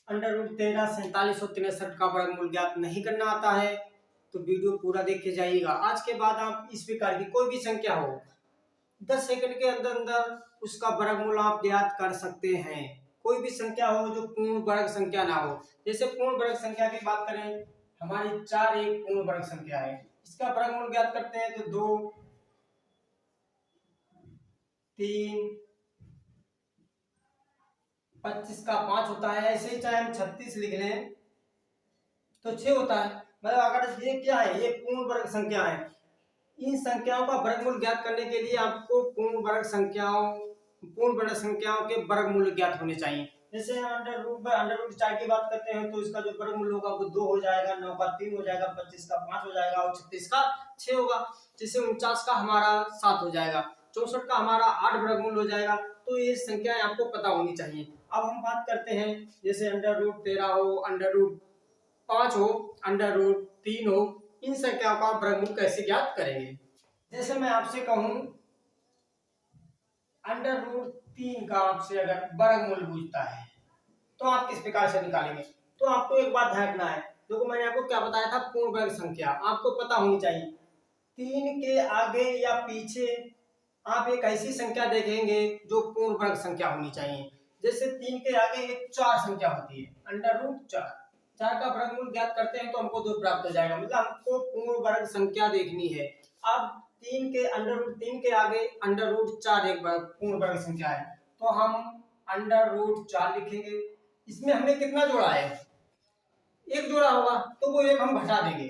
√13 4763 का वर्गमूल ज्ञात नहीं करना आता है तो वीडियो पूरा देख के जाइएगा। आज के बाद आप इस प्रकार की कोई भी संख्या हो 10 सेकंड के अंदर अंदर उसका वर्गमूल आप ज्ञात कर सकते हैं। कोई भी संख्या हो जो पूर्ण वर्ग संख्या ना हो। जैसे पूर्ण वर्ग संख्या की बात करें, हमारी 4 एक पूर्ण वर्ग संख्या है, इसका वर्गमूल ज्ञात करते हैं तो 2 3 25 का 5 होता है। ऐसे ही चाहे हम 36 लिख लें तो 6 होता है। मतलब अगर ये क्या है, ये पूर्ण वर्ग संख्या है। इन संख्याओं का वर्गमूल ज्ञात करने के लिए आपको पूर्ण वर्ग संख्याओं के वर्गमूल ज्ञात होने चाहिए। जैसे अंडर रूट 4 की बात करते हैं तो इसका जो वर्गमूल होगा वो 2 हो जाएगा, 9 का 3 हो जाएगा, 25 का 5 हो जाएगा और 36 का 6 होगा। जैसे 49 का हमारा 7 हो जाएगा, 64 का हमारा 8 वर्गमूल हो जाएगा। तो ये संख्याएं आपको पता होनी चाहिए। अब हम बात करते हैं जैसे √13 हो, √5 हो, √3 हो, इन संख्याओं का वर्गमूल कैसे ज्ञात करेंगे। जैसे मैं आपसे कहूं √3 का आपसे अगर वर्गमूल पूछता है तो आप किस प्रकार से निकालेंगे। तो आपको एक बात ध्यान रखना है, देखो मैंने आपको क्या बताया था, पूर्ण वर्ग संख्या आपको पता होनी चाहिए। 3 के आगे या पीछे आप एक ऐसी संख्या देखेंगे जो पूर्ण वर्ग संख्या होनी चाहिए। जैसे 3 के आगे एक 4 संख्या होती है, √4, 4 का वर्गमूल ज्ञात करते हैं तो हमको 2 प्राप्त हो जाएगा। मतलब हमको पूर्ण वर्ग संख्या देखनी है। अब 3 के आगे √4 एक पूर्ण वर्ग संख्या है तो हम √4 लिखेंगे। इसमें हमने कितना जोड़ा है, एक जोड़ा होगा तो वो एक हम घटा देंगे।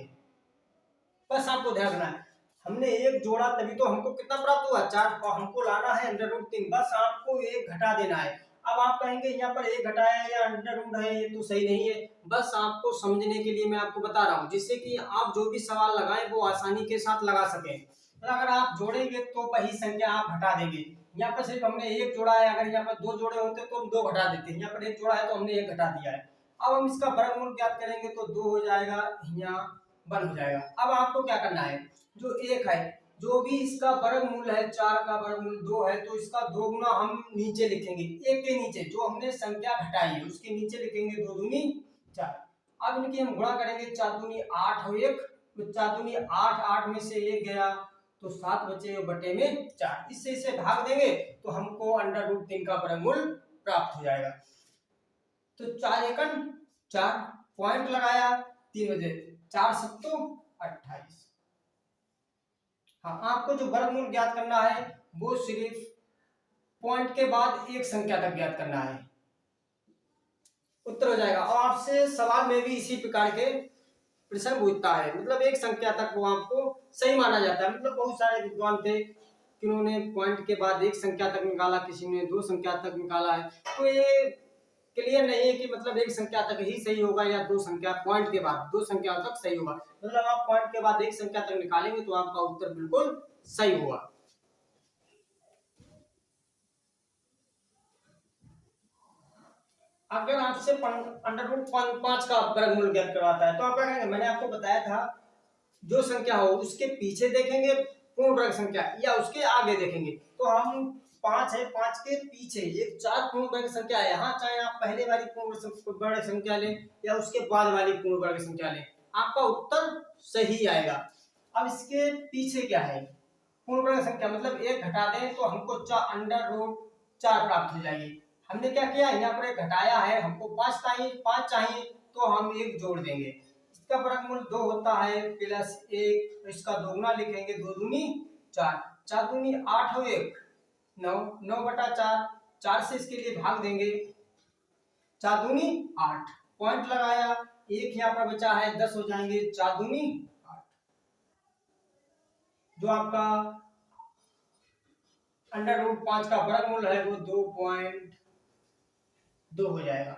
बस आपको ध्यान रखना है, हमने एक जोड़ा तभी तो हमको कितना प्राप्त हुआ 4, और हमको लाना है √3। बस आपको एक घटा देना है। अब आप कहेंगे यहाँ पर एक घटाया या अंडर रूट है, ये तो सही नहीं है। बस आपको समझने के लिए मैं आपको बता रहा हूँ, जिससे कि आप जो भी सवाल लगाएं वो आसानी के साथ लगा सकें। अगर आप जोड़ेंगे तो वही संख्या आप घटा देंगे। यहाँ पर सिर्फ हमने एक जोड़ा है, अगर यहाँ पर 2 जोड़े होते तो हम 2 घटा देते हैं। यहाँ पर एक जोड़ा है तो हमने एक घटा दिया है। अब हम इसका वर्गमूल ज्ञात करेंगे तो 2 हो जाएगा, यहाँ 1 हो जाएगा। अब आपको क्या करना है, जो एक है, जो भी इसका वर्गमूल है, 4 का वर्गमूल 2 है तो इसका 2 गुना हम नीचे लिखेंगे। एक के नीचे जो हमने संख्या घटाई है उसके नीचे लिखेंगे 2 दूनी 4। अब इनकी हम गुणा करेंगे, 4 दूनी 8 हो 1, तो 4 दूनी 8, 8 में से 1 गया तो 7 बचे बटे में 4। इससे इसे भाग देंगे तो हमको √3 का वर्गमूल प्राप्त हो जाएगा। तो 4 एकम 4, पॉइंट लगाया 3 बजे 4 सत्तू 28। हाँ, आपको जो वर्गमूल ज्ञात करना है वो सिर्फ पॉइंट के बाद एक संख्या तक ज्ञात करना है, उत्तर हो जाएगा। और आपसे सवाल में भी इसी प्रकार के प्रश्न पूछता है, मतलब एक संख्या तक वो आपको सही माना जाता है। मतलब बहुत सारे विद्वान थे जिन्होंने पॉइंट के बाद एक संख्या तक निकाला, किसी ने 2 संख्या तक निकाला है। तो ये क्लियर नहीं है कि मतलब एक संख्या तक ही सही होगा या 2 संख्या, पॉइंट के बाद 2 संख्या तक सही होगा। मतलब आप पॉइंट के बाद एक संख्या तक निकालेंगे तो आपका उत्तर बिल्कुल सही होगा। अगर आपसे √5 का वर्गमूल ज्ञात करवाता है तो आप क्या करेंगे, मैंने आपको बताया था जो संख्या हो उसके पीछे देखेंगे पूर्ण वर्ग संख्या या उसके आगे देखेंगे। तो हम 5 है, 5 के पीछे एक 4 पूर्ण वर्ग संख्या है, यहाँ चाहे आप पहले वाली पूर्ण वर्ग संख्या लें या उसके बाद वाली पूर्ण वर्ग संख्या लें, आपका उत्तर सही आएगा। अब इसके पीछे क्या है, पूर्ण वर्ग संख्या, मतलब एक घटा दें तो हमको √4 प्राप्त हो जाएगी। हमने क्या किया, यहाँ पर एक घटाया है, हमको 5 चाहिए तो हम एक जोड़ देंगे। इसका वर्गमूल 2 होता है +1, तो इसका 2 गुना लिखेंगे, 2 दूनी 4, 4 दूनी 8 हो 1, 9, 9 बटा 4, 4 से इसके लिए भाग देंगे, 4 दूनी 8, पॉइंट लगाया, एक यहाँ पर बचा है, 10 हो जाएंगे, 4 दूनी 8। जो आपका √5 का वर्गमूल है वो 2.2 हो जाएगा।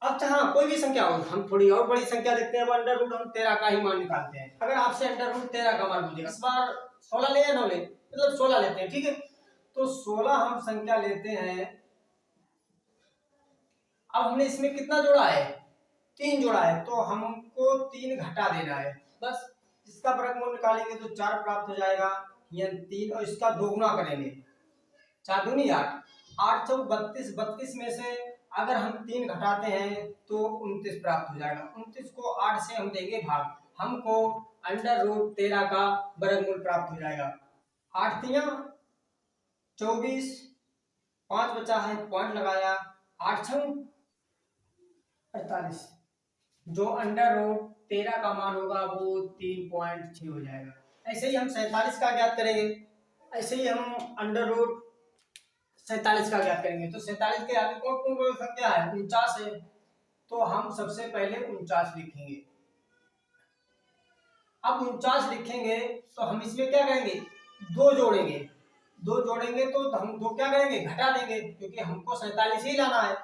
अब चाहे कोई भी संख्या हो, हम थोड़ी और बड़ी संख्या देखते हैं। √13 का ही मान निकालते हैं। अगर आपसे √13 का मान पूछेगा, इस बार 16 ले या 9 ले, मतलब 16 लेते हैं, ठीक है। तो 16 हम संख्या लेते हैं। अब हमने इसमें कितना जोड़ा है, 3 जोड़ा है, तो हमको 3 घटा देना है। बस इसका वर्गमूल निकालेंगे तो 4 प्राप्त हो जाएगा, यह 3, और इसका 2 गुना करेंगे, 4 दूनी 8, 8 चौक 32, 32 में से अगर हम 3 घटाते हैं तो 29 प्राप्त हो जाएगा। 29 को 8 से हम देंगे भाग, हमको √13 का वर्गमूल प्राप्त हो जाएगा। 8 तियां 24, 5 बचा है, पॉइंट लगाया, 8 छंग 48, जो √13 का मान होगा वो 3.6 हो जाएगा। ऐसे ही हम 47 का ज्ञात करेंगे। ऐसे ही हम √47 का ज्ञात करेंगे। तो 47 के आगे कौन कौन बड़ी संख्या है? 49 है। तो हम सबसे पहले 49 लिखेंगे। अब 49 लिखेंगे तो हम इसमें क्या करेंगे? 2 जोड़ेंगे। 2 जोड़ेंगे तो हम 2 क्या करेंगे? घटा देंगे, क्योंकि हमको 47 ही लाना है।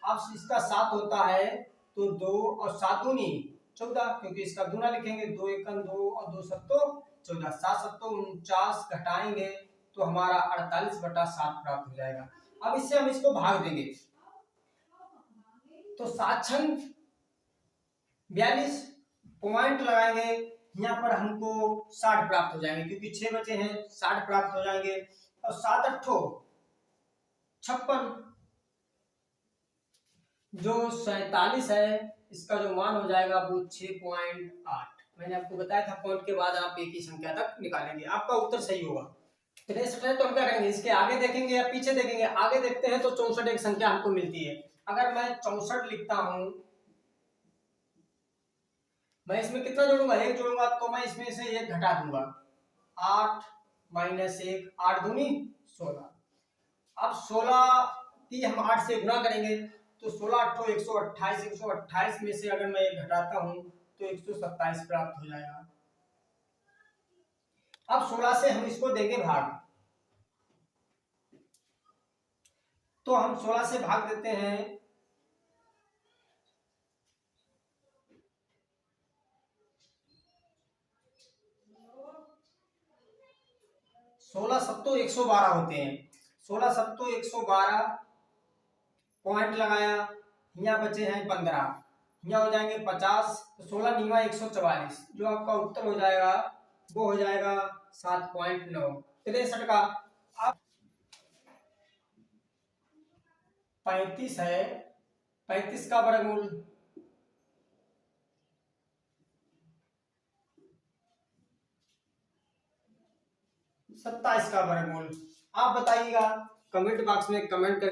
अब इसका 7 होता है तो 2 और 7 दूनी 14, क्योंकि इसका गुना लिखेंगे। 2 एकम 2 और 2 सत्तो 14, 7 सत्तो 49, घटाएंगे तो हमारा 48/7 प्राप्त हो जाएगा। अब इससे हम इसको भाग देंगे तो 7 छंग 42, पॉइंट लगाएंगे, यहाँ पर हमको 60 प्राप्त हो जाएंगे, क्योंकि 6 बचे हैं, 60 प्राप्त हो जाएंगे। और 7 अट्ठो 56, जो 47 है इसका जो मान हो जाएगा वो 6.8। मैंने आपको बताया था पॉइंट के बाद आप एक ही संख्या तक निकालेंगे, आपका उत्तर सही होगा। 63 है तो हम क्या करेंगे? इसके आगे देखेंगे या पीछे देखेंगे? आगे देखते हैं तो 64 एक संख्या हमको मिलती है। अगर मैं 64 लिखता हूं, मैं इसमें कितना जोड़ूंगा? 1 जोड़ूंगा, तो मैं इसमें से 1 घटा दूंगा। 8 - 1, 8 दूनी 16। अब 16 की हम 8 से गुणा करेंगे तो 16 अट्ठो 128, 128 में से अगर मैं 1 घटाता हूं तो 127 प्राप्त हो जाएगा। अब 16 से हम इसको देंगे भाग, तो हम 16 से भाग देते हैं। 16 सत्तो 112 होते हैं। 16 सत्तो 112, पॉइंट लगाया, यहाँ बचे हैं 15, यहाँ हो जाएंगे 50, तो 16 नीवा 144, जो आपका उत्तर हो जाएगा वो हो जाएगा 7.9। 63 का अब 35 है, 35 का वर्गमूल 27 का वर्गमूल। आप बताइएगा, कमेंट बॉक्स में कमेंट कर